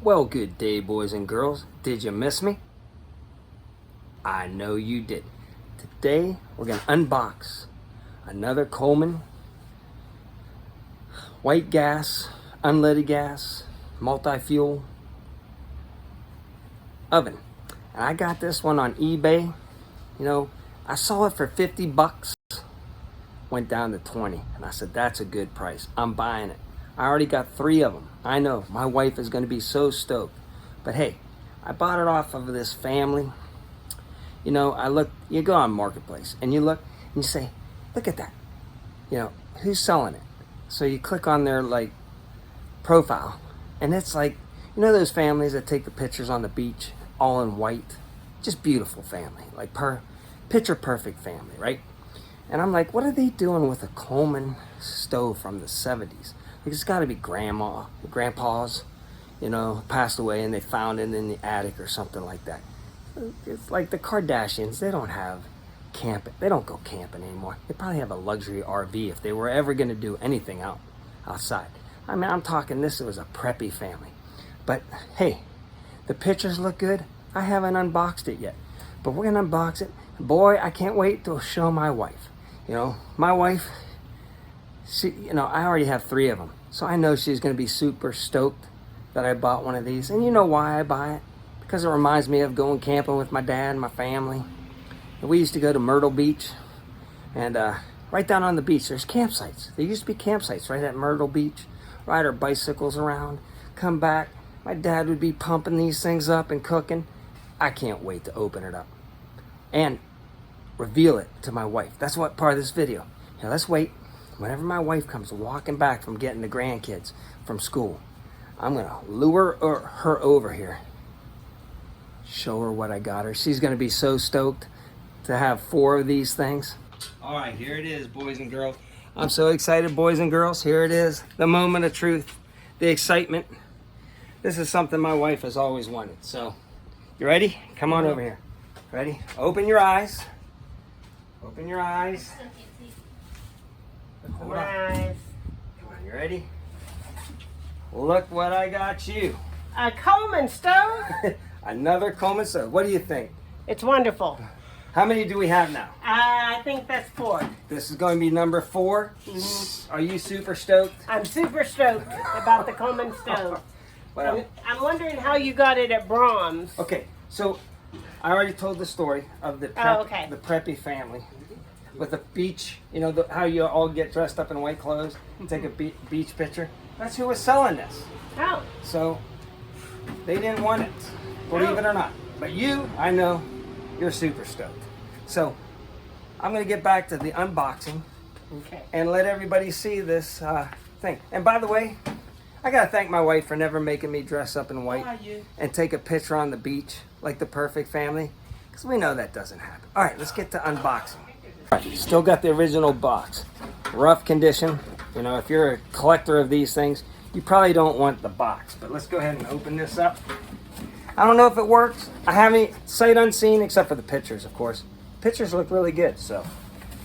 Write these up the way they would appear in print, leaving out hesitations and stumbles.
Well, good day, boys and girls. Did you miss me? I know you did. Today, we're going to unbox another Coleman white gas, unleaded gas, multi-fuel oven. And I got this one on eBay. You know, I saw it for 50 bucks. Went down to 20. And I said, that's a good price. I'm buying it. I already got 3 of them. I know, my wife is going to be so stoked. But hey, I bought it off of this family. You know, you go on Marketplace and you look and you say, look at that. You know, who's selling it? So you click on their like profile and it's like, you know those families that take the pictures on the beach all in white? Just beautiful family, like picture perfect family, right? And I'm like, what are they doing with a Coleman stove from the 70s? Like, it's got to be grandpa's, you know, passed away and they found it in the attic or something like that. It's like the Kardashians, they don't have camping. They don't go camping anymore. They probably have a luxury RV if they were ever going to do anything outside. I mean, I'm talking this was a preppy family. But hey, the pictures look good. I haven't unboxed it yet, but we're going to unbox it. Boy, I can't wait to show my wife. You know, my wife, I already have 3 of them. So I know she's going to be super stoked that I bought one of these. And you know why I buy it? Because it reminds me of going camping with my dad and my family. And we used to go to Myrtle Beach. And right down on the beach, there's campsites. There used to be campsites right at Myrtle Beach. Ride our bicycles around. Come back. My dad would be pumping these things up and cooking. I can't wait to open it up. And reveal it to my wife. That's what part of this video. Now let's wait. Whenever my wife comes walking back from getting the grandkids from school, I'm gonna lure her over here, show her what I got her. She's gonna be so stoked to have 4 of these things. All right, here it is, boys and girls. I'm so excited, boys and girls. Here it is, the moment of truth, the excitement. This is something my wife has always wanted. So, you ready? Come on over here. Ready? Open your eyes. Open your eyes. Hold on. Come on, you ready? Look what I got you. A Coleman stove? Another Coleman stove. What do you think? It's wonderful. How many do we have now? I think that's 4. This is going to be number 4. Mm-hmm. Are you super stoked? I'm super stoked about the Coleman stove. Well, I'm wondering how you got it at Brahms. Okay, so I already told the story of the preppy family with the beach. You know how you all get dressed up in white clothes and take a beach picture. That's who was selling this. Oh. So they didn't want it, believe it or not. But you, I know, you're super stoked. So I'm gonna get back to the unboxing and let everybody see this thing. And by the way, I gotta thank my wife for never making me dress up in white and take a picture on the beach like the perfect family, because we know that doesn't happen. All right, let's get to unboxing. All right, still got the original box. Rough condition. You know, if you're a collector of these things, you probably don't want the box, but let's go ahead and open this up. I don't know if it works. I haven't sight unseen, except for the pictures, of course. Pictures look really good, so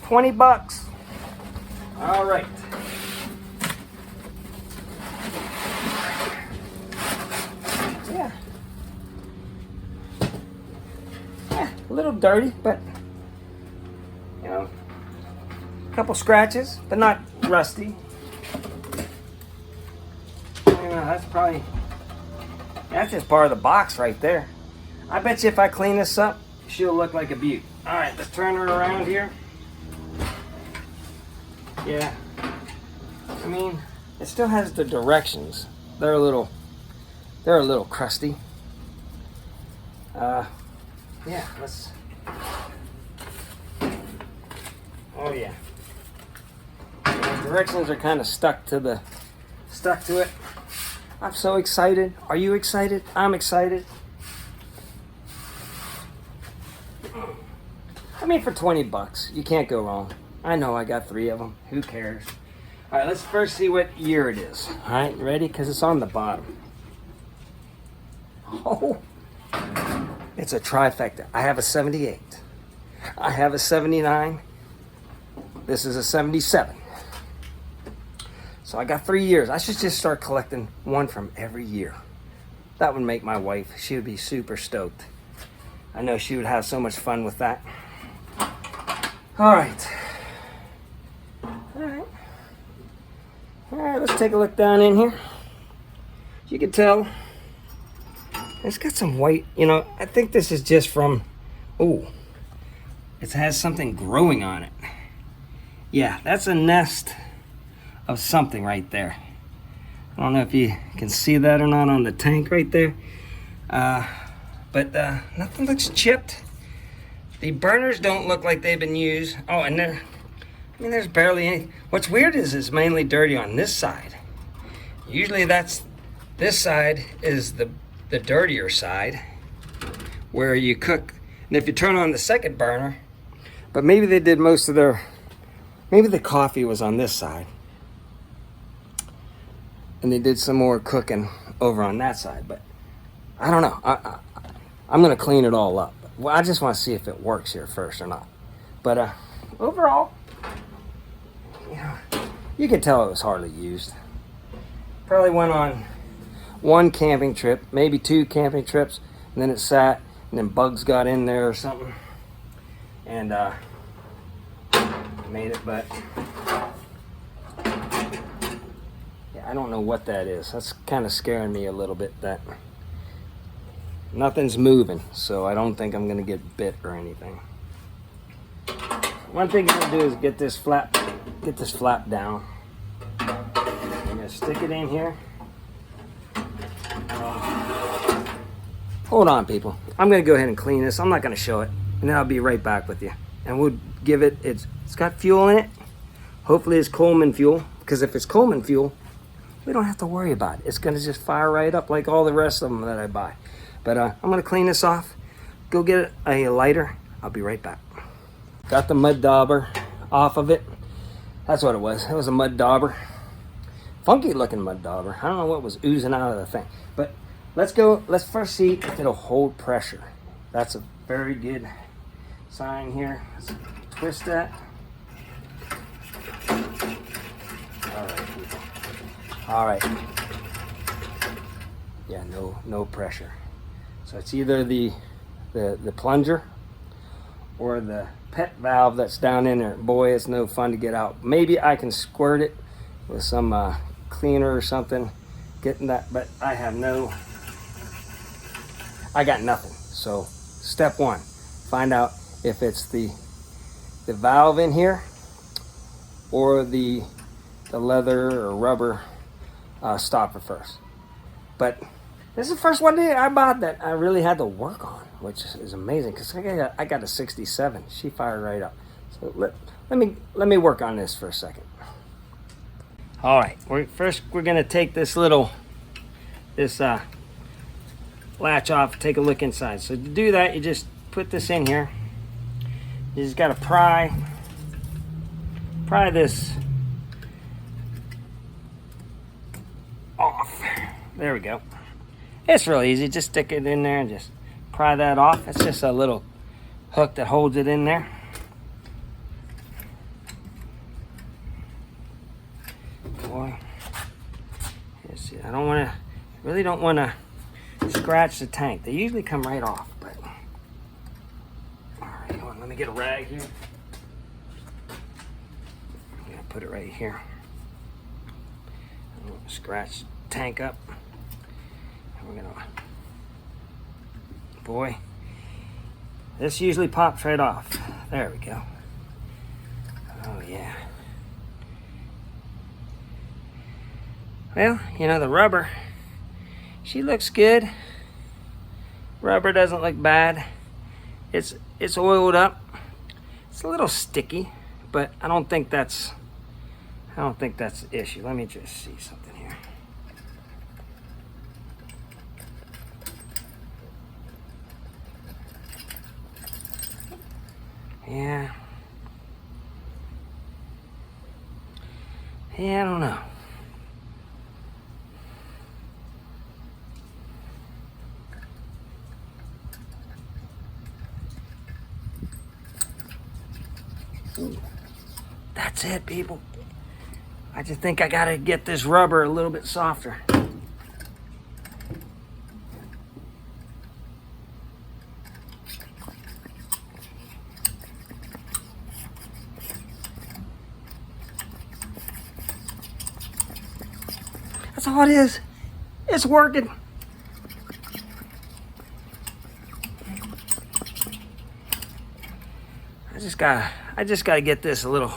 20 bucks. All right. Yeah, a little dirty, but you know, a couple scratches, but not rusty. You know, that's just part of the box right there. I bet you if I clean this up, she'll look like a beaut. All right, let's turn her around here. Yeah, I mean, it still has the directions. They're a little crusty. Yeah, let's. Oh yeah. The directions are kind of stuck to it. I'm so excited. Are you excited? I'm excited. I mean, for 20 bucks, you can't go wrong. I know I got 3 of them. Who cares? All right, let's first see what year it is. All right, you ready? Because it's on the bottom. Oh, it's a trifecta. I have a 78. I have a 79. This is a 77. So I got 3 years. I should just start collecting one from every year. That would make my wife. She would be super stoked. I know she would have so much fun with that. All right. All right, let's take a look down in here. You can tell it's got some white, I think this is just from, it has something growing on it. Yeah, that's a nest of something right there. I don't know if you can see that or not on the tank right there. But nothing looks chipped. The burners don't look like they've been used. Oh, and there's barely any. What's weird is it's mainly dirty on this side. Usually this side is the dirtier side where you cook. And if you turn on the second burner, but maybe they did most of maybe the coffee was on this side. And they did some more cooking over on that side, but I don't know. I'm gonna clean it all up. Well, I just want to see if it works here first or not. But overall, you can tell it was hardly used. Probably went on one camping trip, maybe 2 camping trips, and then it sat, and then bugs got in there or something, and made it. But I don't know what that is. That's kind of scaring me a little bit, that nothing's moving, so I don't think I'm gonna get bit or anything. One thing I'm gonna do is get this flap down. I'm gonna stick it in here. Hold on, people. I'm gonna go ahead and clean this. I'm not gonna show it, and then I'll be right back with you. And we'll give it, it's got fuel in it. Hopefully it's Coleman fuel, because if it's Coleman fuel, we don't have to worry about it. It's gonna just fire right up like all the rest of them that I buy. But I'm gonna clean this off, go get a lighter. I'll be right back. Got the mud dauber off of it. That's what it was. It was a mud dauber. Funky looking mud dauber. I don't know what was oozing out of the thing. But let's first see if it'll hold pressure. That's a very good sign here. Let's twist that. All right, people. All right. Yeah, no pressure. So it's either the plunger or the pet valve that's down in there. Boy, it's no fun to get out. Maybe I can squirt it with some cleaner or something, getting that, but I got nothing. So step 1, find out if it's the valve in here or the leather or rubber stopper first. But this is the first one I bought that I really had to work on, which is amazing, because I got a 67. She fired right up. So let me work on this for a second. All right, first we're gonna take this latch off, take a look inside. So to do that, you just put this in here. You just gotta pry this off. There we go. It's real easy. Just stick it in there and just pry that off. It's just a little hook that holds it in there. Boy, I really don't want to scratch the tank. They usually come right off, but all right, hold on, let me get a rag here. I'm gonna put it right here. I'm gonna scratch the tank up. We're gonna, boy, this usually pops right off. There we go. Oh yeah. Well, the rubber, she looks good. Rubber doesn't look bad. It's oiled up. It's a little sticky, but I don't think that's the issue. Let me just see something here. Yeah, I don't know. Ooh, that's it, people. I just think I gotta get this rubber a little bit softer. That's all it is. It's working. I just gotta get this a little.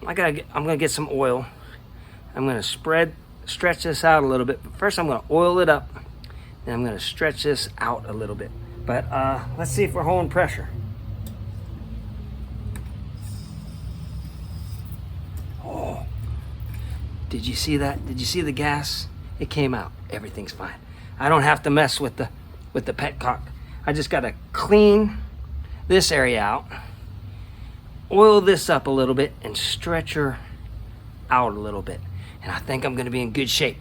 I'm gonna get some oil. I'm gonna stretch this out a little bit. But first I'm gonna oil it up. Then I'm gonna stretch this out a little bit. But let's see if we're holding pressure. Oh, did you see that? Did you see the gas? It came out. Everything's fine. I don't have to mess with the petcock. I just gotta clean this area out, oil this up a little bit, and stretch her out a little bit. And I think I'm gonna be in good shape.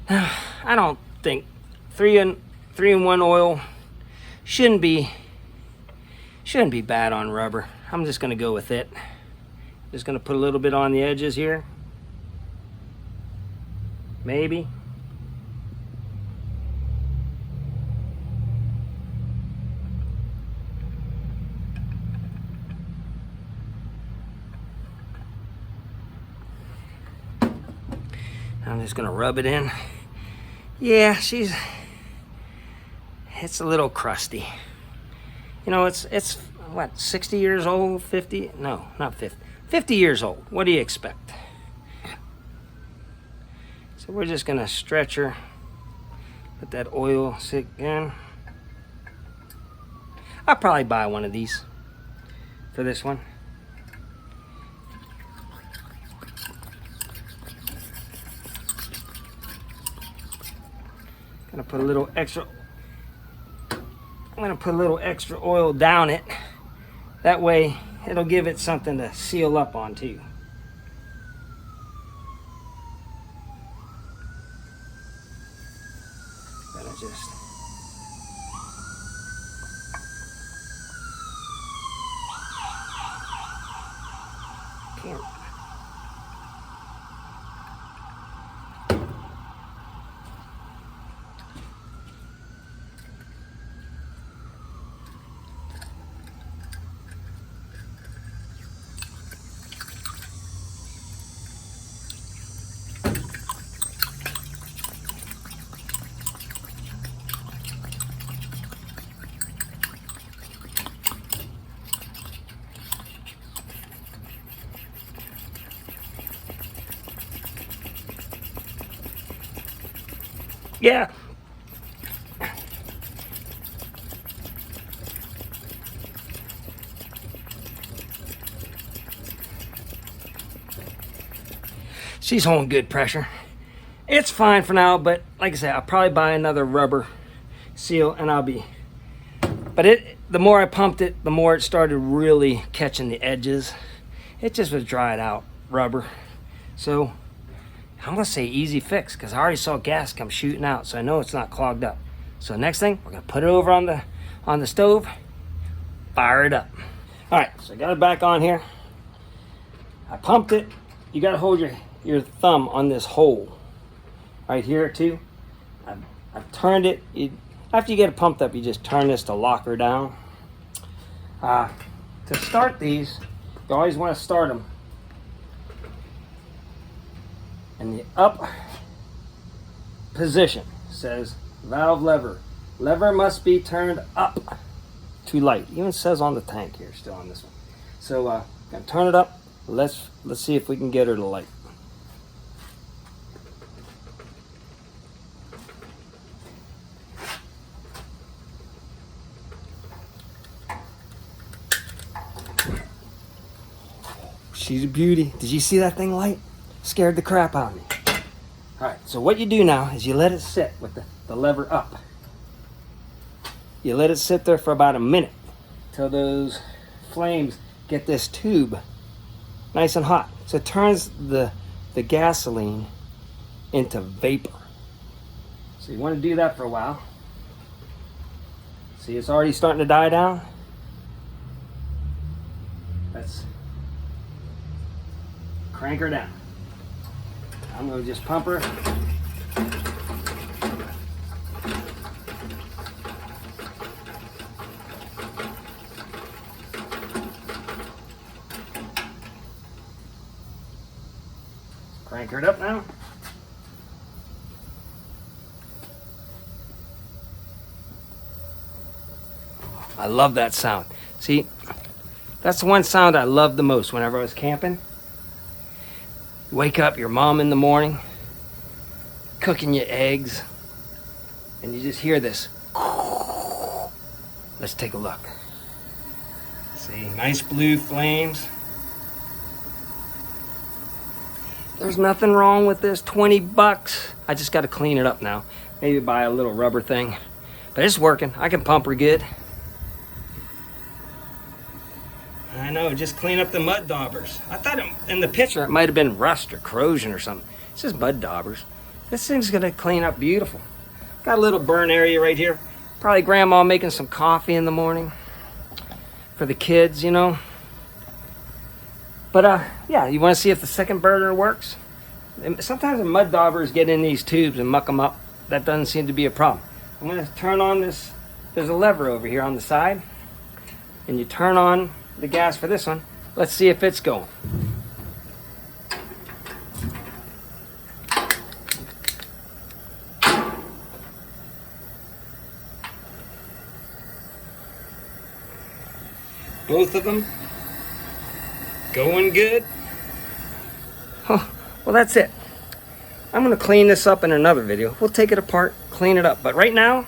I don't think 3-in-1 oil shouldn't be bad on rubber. I'm just gonna go with it. Just gonna put a little bit on the edges here. Maybe. I'm just gonna rub it in. Yeah, it's a little crusty. You know, it's what, 60 years old, 50? No, not 50. 50 years old. What do you expect? So we're just gonna stretch her, let that oil sit in. I'll probably buy one of these for this one. I'm gonna put a little extra oil down it. That way it'll give it something to seal up on too. Gotta just can't. Yeah. She's holding good pressure. It's fine for now, but like I said, I'll probably buy another rubber seal and but the more I pumped it, the more it started really catching the edges. It just was dried out rubber. So I'm gonna say easy fix because I already saw gas come shooting out, so I know it's not clogged up. So next thing, we're gonna put it over on the stove, fire it up. All right, so I got it back on here. I pumped it. You gotta hold your thumb on this hole right here too. I've turned it. After you get it pumped up, you just turn this to lock her down. To start these, you always want to start them in the up position. It says valve lever. Lever must be turned up to light. Even says on the tank here, still on this one. So gonna turn it up. Let's see if we can get her to light. She's a beauty. Did you see that thing light? Scared the crap out of me. All right, so what you do now is you let it sit with the lever up. You let it sit there for about a minute till those flames get this tube nice and hot. So it turns the gasoline into vapor. So you want to do that for a while. See, it's already starting to die down. Let's crank her down. I'm going to just pump her. Crank her up now. I love that sound. See, that's the one sound I love the most whenever I was camping. You wake up your mom in the morning, cooking you eggs, and you just hear this. Let's take a look. See, nice blue flames. There's nothing wrong with this, 20 bucks. I just got to clean it up now. Maybe buy a little rubber thing. But it's working. I can pump her good. I know, just clean up the mud daubers. I thought in the picture it might have been rust or corrosion or something. It's just mud daubers. This thing's gonna clean up beautiful. Got a little burn area right here. Probably grandma making some coffee in the morning for the kids, you know. But yeah, you wanna see if the second burner works? And sometimes the mud daubers get in these tubes and muck them up. That doesn't seem to be a problem. I'm gonna turn on this. There's a lever over here on the side. And you turn on the gas for this one. Let's see if it's going. Both of them going good. Oh, well, that's it. I'm gonna clean this up in another video. We'll take it apart, clean it up. But right now,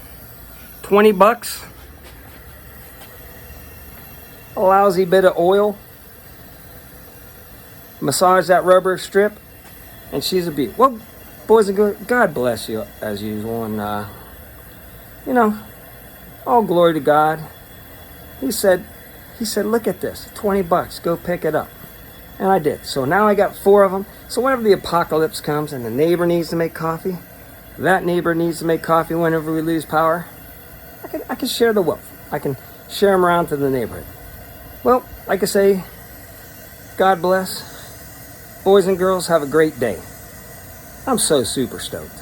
20 bucks. A lousy bit of oil, massage that rubber strip, and she's a beauty. Well, boys and girls, God bless you as usual, and you know, all glory to God. He said, look at this, 20 bucks, go pick it up, and I did. So now I got 4 of them. So whenever the apocalypse comes and the neighbor needs to make coffee, that neighbor needs to make coffee whenever we lose power, I can share the wealth. I can share them around to the neighborhood. Well, like I say, God bless. Boys and girls, have a great day. I'm so super stoked.